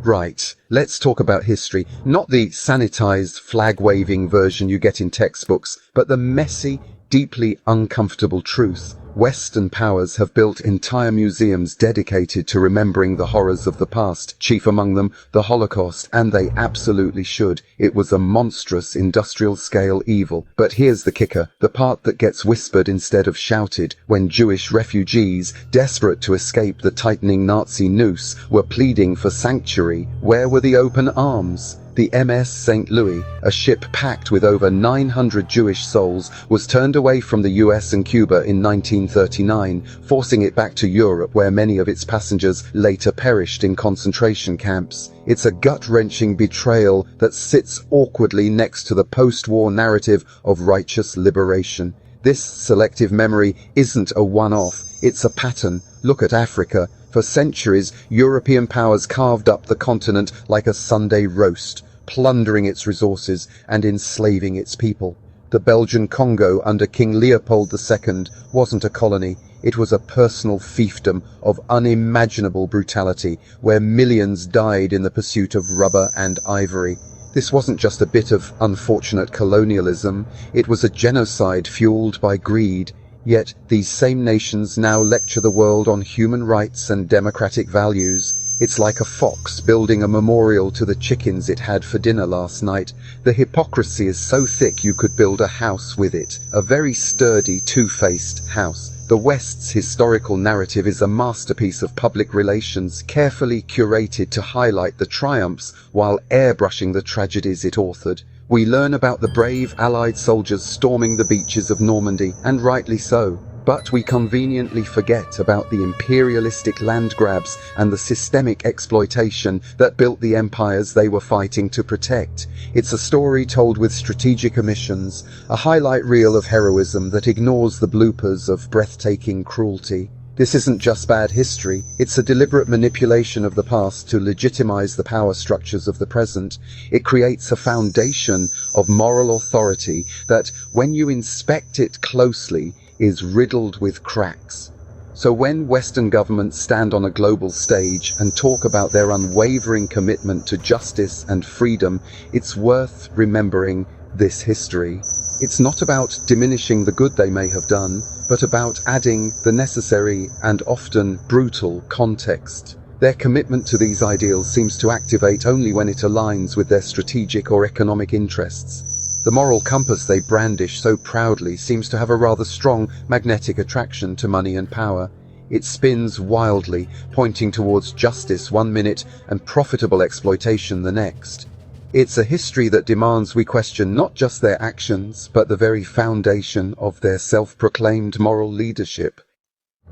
Right, let's talk about history. Not the sanitized, flag-waving version you get in textbooks, but the messy, deeply uncomfortable truth. Western powers have built entire museums dedicated to remembering the horrors of the past, chief among them the Holocaust, and they absolutely should. It was a monstrous industrial-scale evil. But here's the kicker, the part that gets whispered instead of shouted. When Jewish refugees, desperate to escape the tightening Nazi noose, were pleading for sanctuary, where were the open arms? The MS St. Louis, a ship packed with over 900 Jewish souls, was turned away from the US and Cuba in 1939, forcing it back to Europe where many of its passengers later perished in concentration camps. It's a gut-wrenching betrayal that sits awkwardly next to the post-war narrative of righteous liberation. This selective memory isn't a one-off, it's a pattern. Look at Africa. For centuries, European powers carved up the continent like a Sunday roast, plundering its resources and enslaving its people. The Belgian Congo under King Leopold II wasn't a colony, it was a personal fiefdom of unimaginable brutality, where millions died in the pursuit of rubber and ivory. This wasn't just a bit of unfortunate colonialism, it was a genocide fueled by greed. Yet these same nations now lecture the world on human rights and democratic values. It's like a fox building a memorial to the chickens it had for dinner last night. The hypocrisy is so thick you could build a house with it, a very sturdy, two-faced house. The West's historical narrative is a masterpiece of public relations, carefully curated to highlight the triumphs while airbrushing the tragedies it authored. We learn about the brave Allied soldiers storming the beaches of Normandy, and rightly so. But we conveniently forget about the imperialistic land grabs and the systemic exploitation that built the empires they were fighting to protect. It's a story told with strategic omissions, a highlight reel of heroism that ignores the bloopers of breathtaking cruelty. This isn't just bad history, it's a deliberate manipulation of the past to legitimize the power structures of the present. It creates a foundation of moral authority that, when you inspect it closely, is riddled with cracks. So when Western governments stand on a global stage and talk about their unwavering commitment to justice and freedom, it's worth remembering this history. It's not about diminishing the good they may have done, but about adding the necessary and often brutal context. Their commitment to these ideals seems to activate only when it aligns with their strategic or economic interests. The moral compass they brandish so proudly seems to have a rather strong magnetic attraction to money and power. It spins wildly, pointing towards justice one minute and profitable exploitation the next. It's a history that demands we question not just their actions, but the very foundation of their self-proclaimed moral leadership.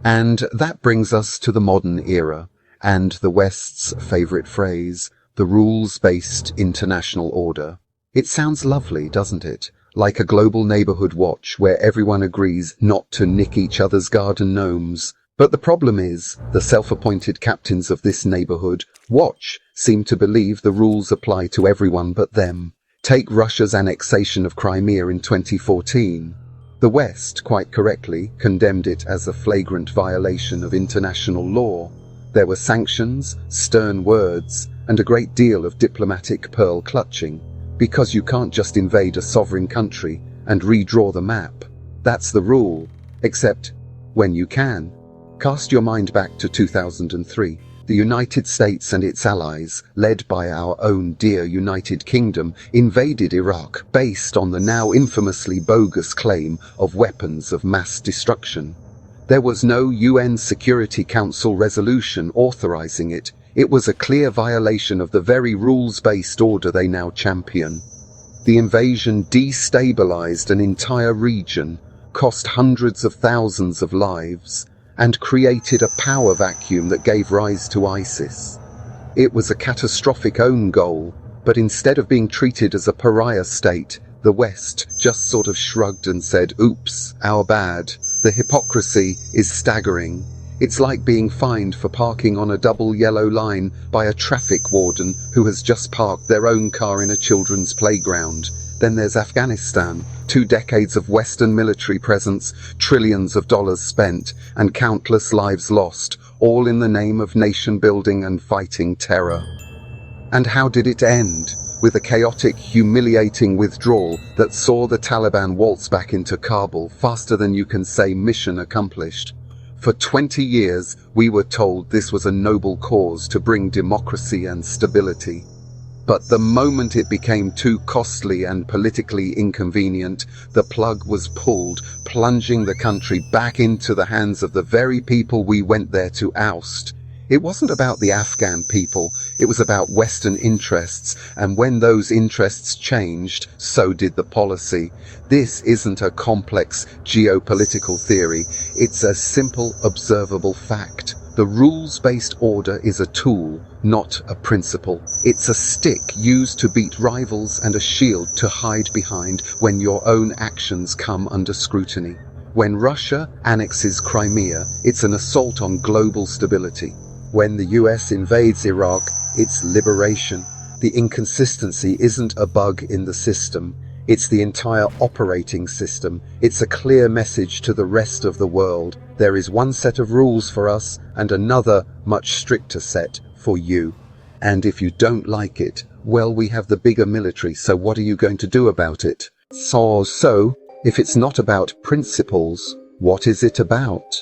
And that brings us to the modern era, and the West's favorite phrase, the rules-based international order. It sounds lovely, doesn't it? Like a global neighborhood watch where everyone agrees not to nick each other's garden gnomes. But the problem is, the self-appointed captains of this neighborhood watch seem to believe the rules apply to everyone but them. Take Russia's annexation of Crimea in 2014. The West, quite correctly, condemned it as a flagrant violation of international law. There were sanctions, stern words, and a great deal of diplomatic pearl clutching. Because you can't just invade a sovereign country and redraw the map. That's the rule. Except when you can. Cast your mind back to 2003. The United States and its allies, led by our own dear United Kingdom, invaded Iraq based on the now infamously bogus claim of weapons of mass destruction. There was no UN Security Council resolution authorizing it. It was a clear violation of the very rules-based order they now champion. The invasion destabilized an entire region, cost hundreds of thousands of lives, and created a power vacuum that gave rise to ISIS. It was a catastrophic own goal, but instead of being treated as a pariah state, the West just sort of shrugged and said, "Oops, our bad." The hypocrisy is staggering. It's like being fined for parking on a double yellow line by a traffic warden who has just parked their own car in a children's playground. Then there's Afghanistan, 2 decades of Western military presence, trillions of dollars spent, and countless lives lost, all in the name of nation building and fighting terror. And how did it end? With a chaotic, humiliating withdrawal that saw the Taliban waltz back into Kabul faster than you can say mission accomplished. For 20 years, we were told this was a noble cause to bring democracy and stability. But the moment it became too costly and politically inconvenient, the plug was pulled, plunging the country back into the hands of the very people we went there to oust. It wasn't about the Afghan people, it was about Western interests, and when those interests changed, so did the policy. This isn't a complex geopolitical theory, it's a simple, observable fact. The rules-based order is a tool, not a principle. It's a stick used to beat rivals and a shield to hide behind when your own actions come under scrutiny. When Russia annexes Crimea, it's an assault on global stability. When the US invades Iraq, it's liberation. The inconsistency isn't a bug in the system. It's the entire operating system. It's a clear message to the rest of the world. There is one set of rules for us and another, much stricter set for you. And if you don't like it, well, we have the bigger military, so what are you going to do about it? So, if it's not about principles, what is it about?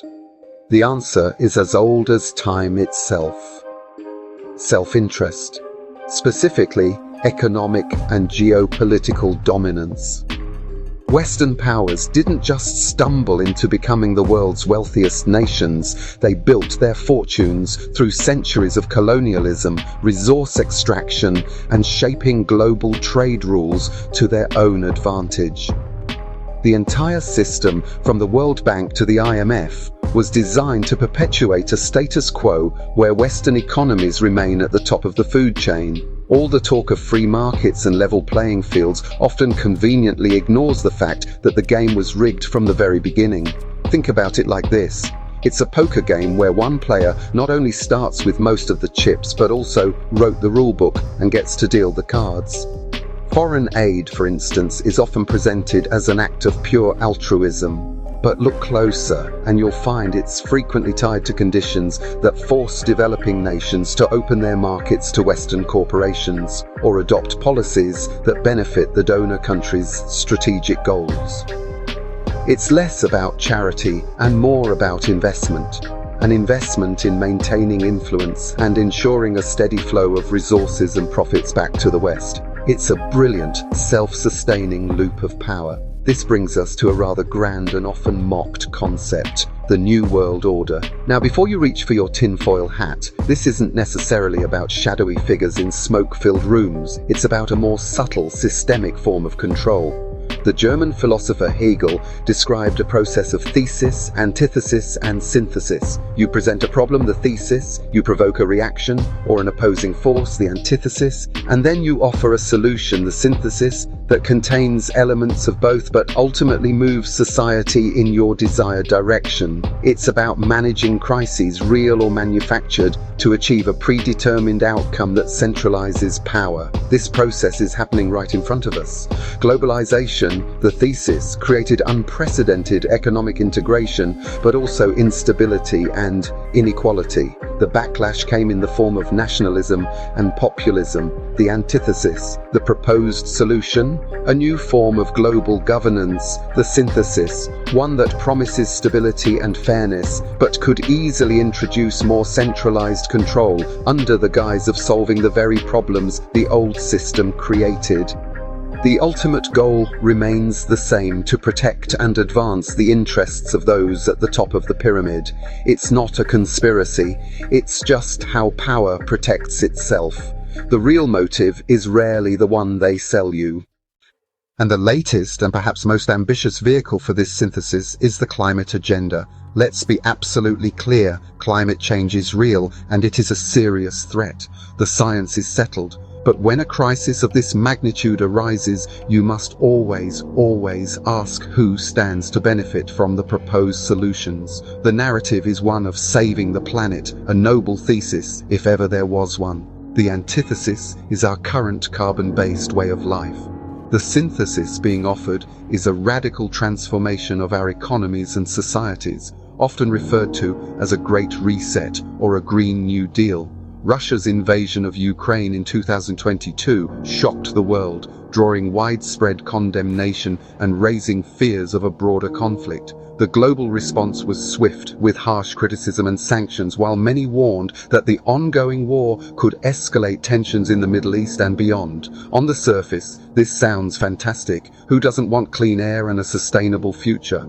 The answer is as old as time itself. Self-interest. Specifically, economic and geopolitical dominance. Western powers didn't just stumble into becoming the world's wealthiest nations, they built their fortunes through centuries of colonialism, resource extraction, and shaping global trade rules to their own advantage. The entire system, from the World Bank to the IMF, was designed to perpetuate a status quo where Western economies remain at the top of the food chain. All the talk of free markets and level playing fields often conveniently ignores the fact that the game was rigged from the very beginning. Think about it like this. It's a poker game where one player not only starts with most of the chips but also wrote the rulebook and gets to deal the cards. Foreign aid, for instance, is often presented as an act of pure altruism. But look closer, and you'll find it's frequently tied to conditions that force developing nations to open their markets to Western corporations, or adopt policies that benefit the donor country's strategic goals. It's less about charity and more about investment. An investment in maintaining influence and ensuring a steady flow of resources and profits back to the West. It's a brilliant, self-sustaining loop of power. This brings us to a rather grand and often mocked concept, the New World Order. Now, before you reach for your tinfoil hat, this isn't necessarily about shadowy figures in smoke-filled rooms. It's about a more subtle, systemic form of control. The German philosopher Hegel described a process of thesis, antithesis, and synthesis. You present a problem, the thesis, you provoke a reaction or an opposing force, the antithesis, and then you offer a solution, the synthesis, that contains elements of both but ultimately moves society in your desired direction. It's about managing crises, real or manufactured, to achieve a predetermined outcome that centralizes power. This process is happening right in front of us. Globalization, the thesis, created unprecedented economic integration, but also instability and inequality. The backlash came in the form of nationalism and populism. The antithesis, the proposed solution, a new form of global governance, the synthesis, one that promises stability and fairness, but could easily introduce more centralized control under the guise of solving the very problems the old system created. The ultimate goal remains the same: to protect and advance the interests of those at the top of the pyramid. It's not a conspiracy, it's just how power protects itself. The real motive is rarely the one they sell you. And the latest and perhaps most ambitious vehicle for this synthesis is the climate agenda. Let's be absolutely clear, climate change is real and it is a serious threat. The science is settled. But when a crisis of this magnitude arises, you must always ask who stands to benefit from the proposed solutions. The narrative is one of saving the planet, a noble thesis, if ever there was one. The antithesis is our current carbon-based way of life. The synthesis being offered is a radical transformation of our economies and societies, often referred to as a Great Reset or a Green New Deal. Russia's invasion of Ukraine in 2022 shocked the world, drawing widespread condemnation and raising fears of a broader conflict. The global response was swift, with harsh criticism and sanctions, while many warned that the ongoing war could escalate tensions in the Middle East and beyond. On the surface, this sounds fantastic. Who doesn't want clean air and a sustainable future?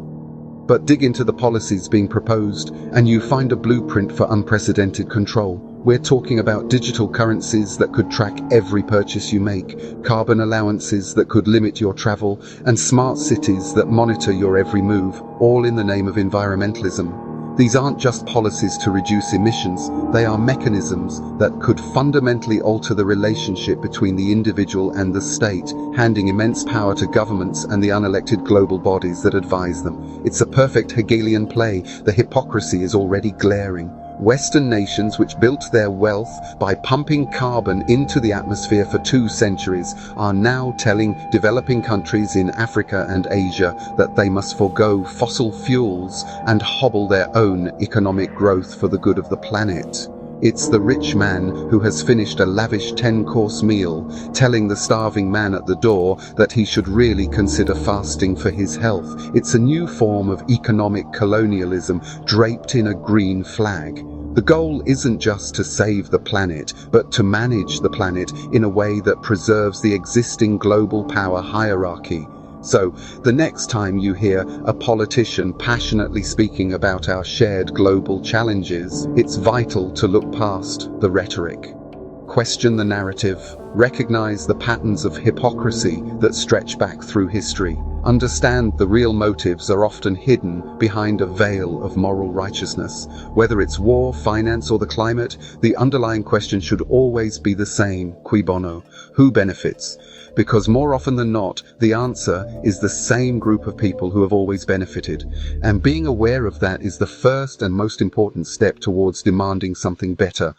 But dig into the policies being proposed, and you find a blueprint for unprecedented control. We're talking about digital currencies that could track every purchase you make, carbon allowances that could limit your travel, and smart cities that monitor your every move, all in the name of environmentalism. These aren't just policies to reduce emissions, they are mechanisms that could fundamentally alter the relationship between the individual and the state, handing immense power to governments and the unelected global bodies that advise them. It's a perfect Hegelian play. The hypocrisy is already glaring. Western nations, which built their wealth by pumping carbon into the atmosphere for 2 centuries, are now telling developing countries in Africa and Asia that they must forego fossil fuels and hobble their own economic growth for the good of the planet. It's the rich man who has finished a lavish 10-course meal, telling the starving man at the door that he should really consider fasting for his health. It's a new form of economic colonialism draped in a green flag. The goal isn't just to save the planet, but to manage the planet in a way that preserves the existing global power hierarchy. So, the next time you hear a politician passionately speaking about our shared global challenges, it's vital to look past the rhetoric. Question the narrative. Recognize the patterns of hypocrisy that stretch back through history. Understand the real motives are often hidden behind a veil of moral righteousness. Whether it's war, finance, or the climate, the underlying question should always be the same: cui bono? Who benefits? Because more often than not, the answer is the same group of people who have always benefited. And being aware of that is the first and most important step towards demanding something better.